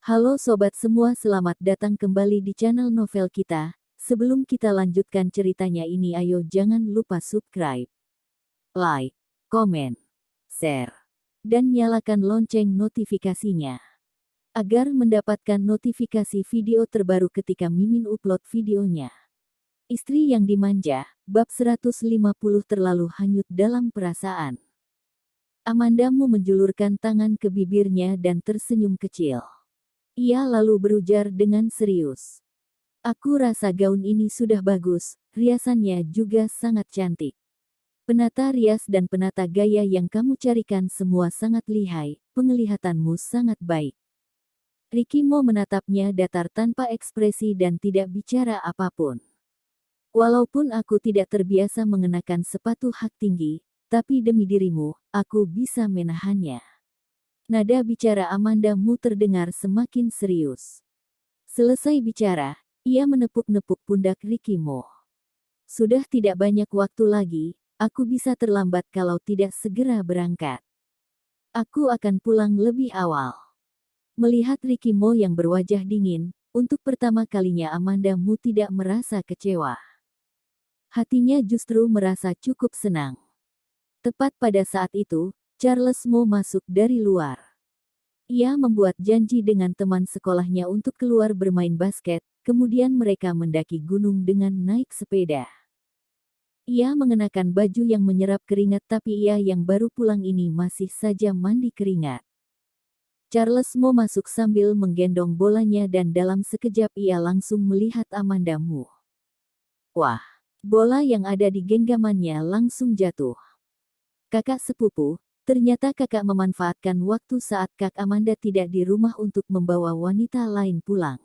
Halo sobat semua, selamat datang kembali di channel novel kita. Sebelum kita lanjutkan ceritanya ini, ayo jangan lupa subscribe, like, komen, share, dan nyalakan lonceng notifikasinya agar mendapatkan notifikasi video terbaru ketika Mimin upload videonya. Istri yang dimanja, bab 150 terlalu hanyut dalam perasaan. Amandamu menjulurkan tangan ke bibirnya dan tersenyum kecil. Ia lalu berujar dengan serius. Aku rasa gaun ini sudah bagus, riasannya juga sangat cantik. Penata rias dan penata gaya yang kamu carikan semua sangat lihai, penglihatanmu sangat baik. Ricky Mo menatapnya datar tanpa ekspresi dan tidak bicara apapun. Walaupun aku tidak terbiasa mengenakan sepatu hak tinggi, tapi demi dirimu, aku bisa menahannya. Nada bicara Amandamu terdengar semakin serius. Selesai bicara, ia menepuk-nepuk pundak Ricky Mo. Sudah tidak banyak waktu lagi, aku bisa terlambat kalau tidak segera berangkat. Aku akan pulang lebih awal. Melihat Ricky Mo yang berwajah dingin, untuk pertama kalinya Amandamu tidak merasa kecewa. Hatinya justru merasa cukup senang. Tepat pada saat itu, Charles Mo masuk dari luar. Ia membuat janji dengan teman sekolahnya untuk keluar bermain basket, kemudian mereka mendaki gunung dengan naik sepeda. Ia mengenakan baju yang menyerap keringat, tapi ia yang baru pulang ini masih saja mandi keringat. Charles Mo masuk sambil menggendong bolanya dan dalam sekejap ia langsung melihat Amandamu. Wah, bola yang ada di genggamannya langsung jatuh. Kakak sepupu, ternyata kakak memanfaatkan waktu saat Kak Amanda tidak di rumah untuk membawa wanita lain pulang.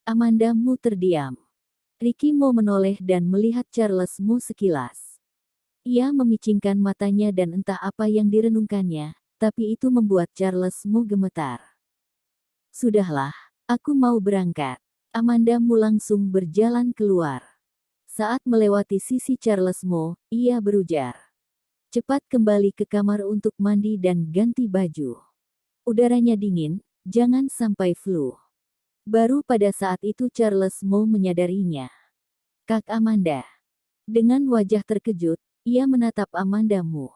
Amandamu terdiam. Ricky Mo menoleh dan melihat Charles Mo sekilas. Ia memicingkan matanya dan entah apa yang direnungkannya, tapi itu membuat Charles Mo gemetar. Sudahlah, aku mau berangkat. Amandamu langsung berjalan keluar. Saat melewati sisi Charles Mo, ia berujar. Cepat kembali ke kamar untuk mandi dan ganti baju. Udaranya dingin, jangan sampai flu. Baru pada saat itu Charles Mo menyadarinya. Kak Amanda. Dengan wajah terkejut, ia menatap Amandamu.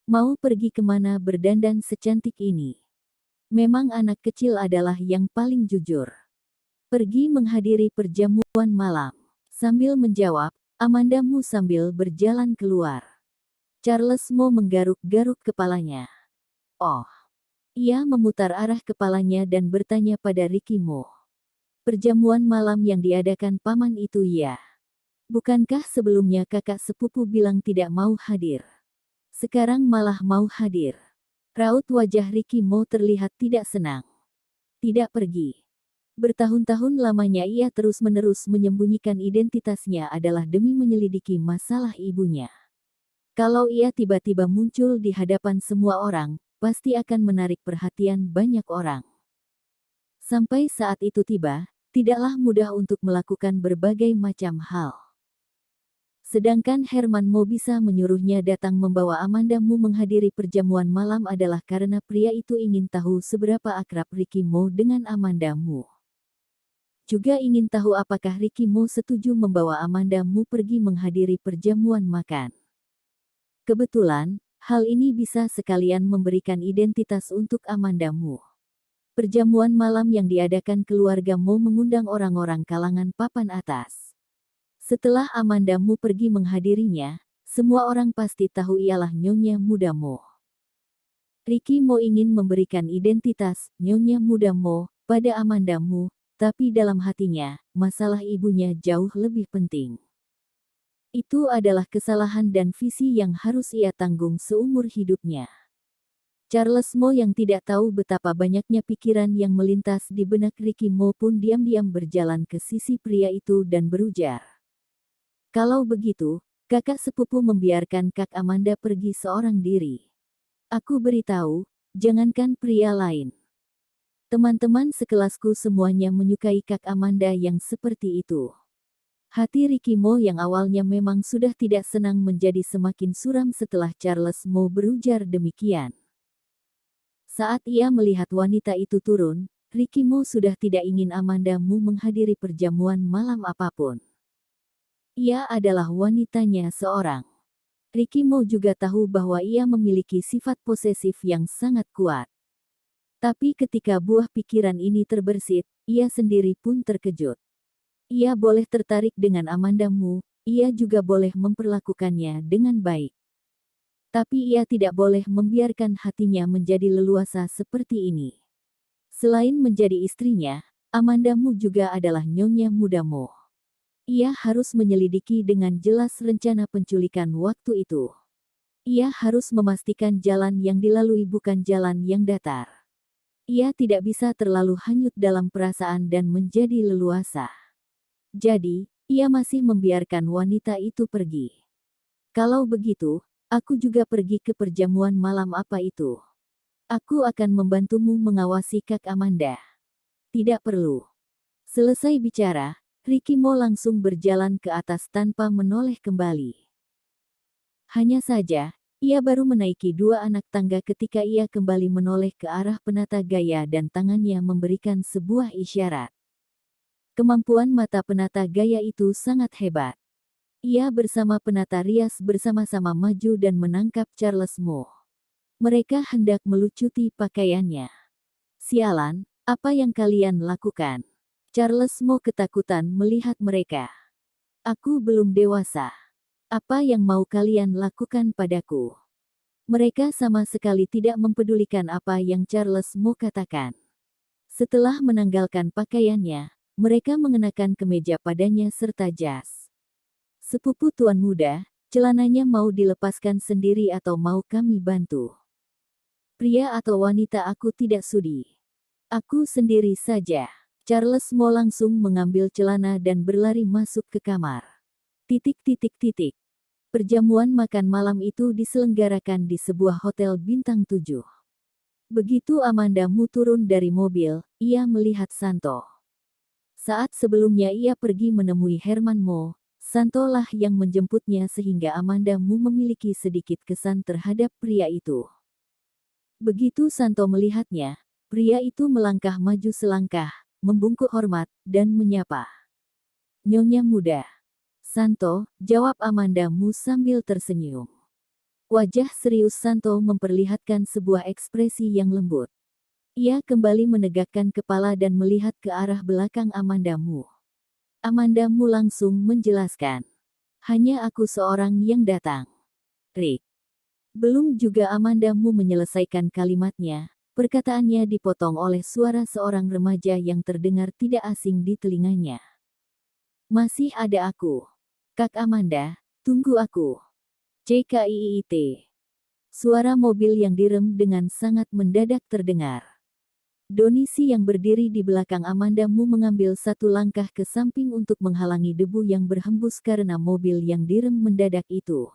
Mau pergi kemana berdandan secantik ini? Memang anak kecil adalah yang paling jujur. Pergi menghadiri perjamuan malam. Sambil menjawab, Amandamu sambil berjalan keluar. Charles Mo menggaruk-garuk kepalanya. Oh. Ia memutar arah kepalanya dan bertanya pada Ricky Mo. Perjamuan malam yang diadakan paman itu ya? Bukankah sebelumnya kakak sepupu bilang tidak mau hadir? Sekarang malah mau hadir. Raut wajah Ricky Mo terlihat tidak senang. Tidak pergi. Bertahun-tahun lamanya ia terus-menerus menyembunyikan identitasnya adalah demi menyelidiki masalah ibunya. Kalau ia tiba-tiba muncul di hadapan semua orang, pasti akan menarik perhatian banyak orang. Sampai saat itu tiba, tidaklah mudah untuk melakukan berbagai macam hal. Sedangkan Herman Mo bisa menyuruhnya datang membawa Amandamu menghadiri perjamuan malam adalah karena pria itu ingin tahu seberapa akrab Ricky Mo dengan Amandamu. Juga ingin tahu apakah Ricky Mo setuju membawa Amandamu pergi menghadiri perjamuan makan. Kebetulan, hal ini bisa sekalian memberikan identitas untuk Amandamu. Perjamuan malam yang diadakan keluarga Mo mengundang orang-orang kalangan papan atas. Setelah Amandamu pergi menghadirinya, semua orang pasti tahu ialah Nyonya Muda Mo. Ricky Mo ingin memberikan identitas Nyonya Muda Mo pada Amandamu, tapi dalam hatinya, masalah ibunya jauh lebih penting. Itu adalah kesalahan dan visi yang harus ia tanggung seumur hidupnya. Charles Mo yang tidak tahu betapa banyaknya pikiran yang melintas di benak Ricky Mo pun diam-diam berjalan ke sisi pria itu dan berujar. Kalau begitu, kakak sepupu membiarkan Kak Amanda pergi seorang diri. Aku beritahu, jangankan pria lain. Teman-teman sekelasku semuanya menyukai Kak Amanda yang seperti itu. Hati Ricky Mo yang awalnya memang sudah tidak senang menjadi semakin suram setelah Charles Mo berujar demikian. Saat ia melihat wanita itu turun, Ricky Mo sudah tidak ingin Amanda Mu menghadiri perjamuan malam apapun. Ia adalah wanitanya seorang. Ricky Mo juga tahu bahwa ia memiliki sifat posesif yang sangat kuat. Tapi ketika buah pikiran ini terbersit, ia sendiri pun terkejut. Ia boleh tertarik dengan Amanda Mu, ia juga boleh memperlakukannya dengan baik. Tapi ia tidak boleh membiarkan hatinya menjadi leluasa seperti ini. Selain menjadi istrinya, Amanda Mu juga adalah nyonya muda Mo. Ia harus menyelidiki dengan jelas rencana penculikan waktu itu. Ia harus memastikan jalan yang dilalui bukan jalan yang datar. Ia tidak bisa terlalu hanyut dalam perasaan dan menjadi leluasa. Jadi, ia masih membiarkan wanita itu pergi. Kalau begitu, aku juga pergi ke perjamuan malam apa itu. Aku akan membantumu mengawasi Kak Amanda. Tidak perlu. Selesai bicara, Ricky Mo langsung berjalan ke atas tanpa menoleh kembali. Hanya saja, ia baru menaiki 2 anak tangga ketika ia kembali menoleh ke arah penata gaya dan tangannya memberikan sebuah isyarat. Kemampuan mata penata gaya itu sangat hebat. Ia bersama penata rias bersama-sama maju dan menangkap Charles Mo. Mereka hendak melucuti pakaiannya. Sialan, apa yang kalian lakukan? Charles Mo ketakutan melihat mereka. Aku belum dewasa. Apa yang mau kalian lakukan padaku? Mereka sama sekali tidak mempedulikan apa yang Charles Mo katakan. Setelah menanggalkan pakaiannya, mereka mengenakan kemeja padanya serta jas. Sepupu tuan muda, celananya mau dilepaskan sendiri atau mau kami bantu? Pria atau wanita aku tidak sudi. Aku sendiri saja. Charles Mo langsung mengambil celana dan berlari masuk ke kamar. Perjamuan makan malam itu diselenggarakan di sebuah hotel bintang 7. Begitu Amanda Mu turun dari mobil, ia melihat Santo. Saat sebelumnya ia pergi menemui Herman Mo, Santo lah yang menjemputnya sehingga Amanda Mu memiliki sedikit kesan terhadap pria itu. Begitu Santo melihatnya, pria itu melangkah maju selangkah, membungkuk hormat, dan menyapa. Nyonya muda. Santo, jawab Amanda Mu sambil tersenyum. Wajah serius Santo memperlihatkan sebuah ekspresi yang lembut. Ia kembali menegakkan kepala dan melihat ke arah belakang Amanda Mu. Amanda Mu langsung menjelaskan. Hanya aku seorang yang datang. Rick. Belum juga Amanda Mu menyelesaikan kalimatnya, perkataannya dipotong oleh suara seorang remaja yang terdengar tidak asing di telinganya. Masih ada aku. Kak Amanda, tunggu aku. CKIIT. Suara mobil yang direm dengan sangat mendadak terdengar. Donisi yang berdiri di belakang Amanda Mu mengambil satu langkah ke samping untuk menghalangi debu yang berhembus karena mobil yang direm mendadak itu.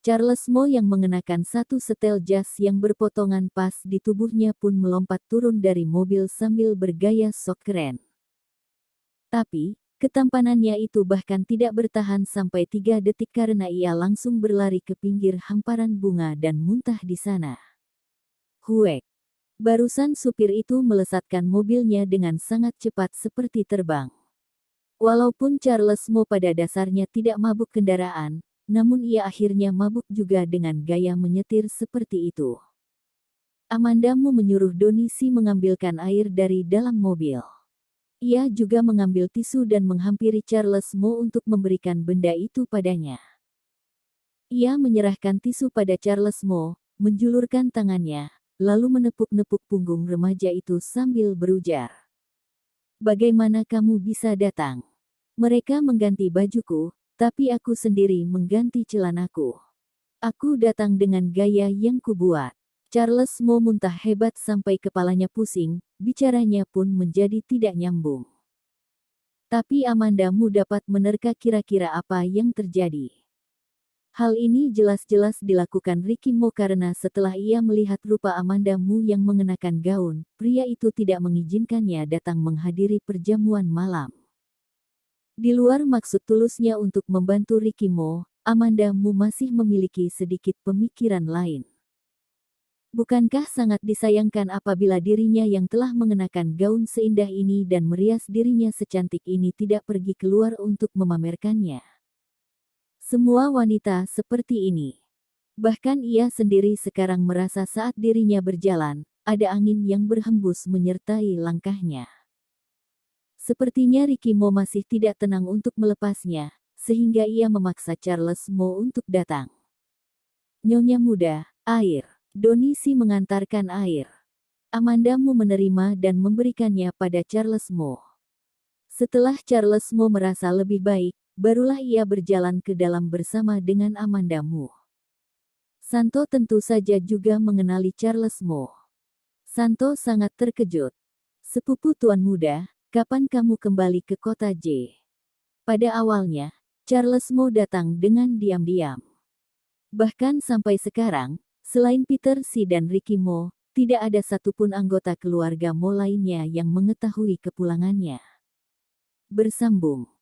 Charles Mo yang mengenakan satu setel jas yang berpotongan pas di tubuhnya pun melompat turun dari mobil sambil bergaya sok keren. Tapi, ketampanannya itu bahkan tidak bertahan sampai 3 detik karena ia langsung berlari ke pinggir hamparan bunga dan muntah di sana. Huek. Barusan supir itu melesatkan mobilnya dengan sangat cepat seperti terbang. Walaupun Charles Mo pada dasarnya tidak mabuk kendaraan, namun ia akhirnya mabuk juga dengan gaya menyetir seperti itu. Amanda Mu menyuruh Donisi mengambilkan air dari dalam mobil. Ia juga mengambil tisu dan menghampiri Charles Mo untuk memberikan benda itu padanya. Ia menyerahkan tisu pada Charles Mo, menjulurkan tangannya, lalu menepuk-nepuk punggung remaja itu sambil berujar. Bagaimana kamu bisa datang? Mereka mengganti bajuku, tapi aku sendiri mengganti celanaku. Aku datang dengan gaya yang kubuat. Charles Mo muntah hebat sampai kepalanya pusing, bicaranya pun menjadi tidak nyambung. Tapi Amanda Mu dapat menerka kira-kira apa yang terjadi. Hal ini jelas-jelas dilakukan Ricky Mo karena setelah ia melihat rupa Amanda Mu yang mengenakan gaun, pria itu tidak mengizinkannya datang menghadiri perjamuan malam. Di luar maksud tulusnya untuk membantu Ricky Mo, Amanda Mu masih memiliki sedikit pemikiran lain. Bukankah sangat disayangkan apabila dirinya yang telah mengenakan gaun seindah ini dan merias dirinya secantik ini tidak pergi keluar untuk memamerkannya? Semua wanita seperti ini. Bahkan ia sendiri sekarang merasa saat dirinya berjalan, ada angin yang berhembus menyertai langkahnya. Sepertinya Ricky Mo masih tidak tenang untuk melepasnya, sehingga ia memaksa Charles Mo untuk datang. Nyonya muda, air. Donisi mengantarkan air. Amanda Mo menerima dan memberikannya pada Charles Mo. Setelah Charles Mo merasa lebih baik, barulah ia berjalan ke dalam bersama dengan Amanda Mo. Santo tentu saja juga mengenali Charles Mo. Santo sangat terkejut. Sepupu tuan muda, kapan kamu kembali ke kota J? Pada awalnya, Charles Mo datang dengan diam-diam. Bahkan sampai sekarang, selain Peter Si dan Ricky Mo, tidak ada satupun anggota keluarga Mo lainnya yang mengetahui kepulangannya. Bersambung.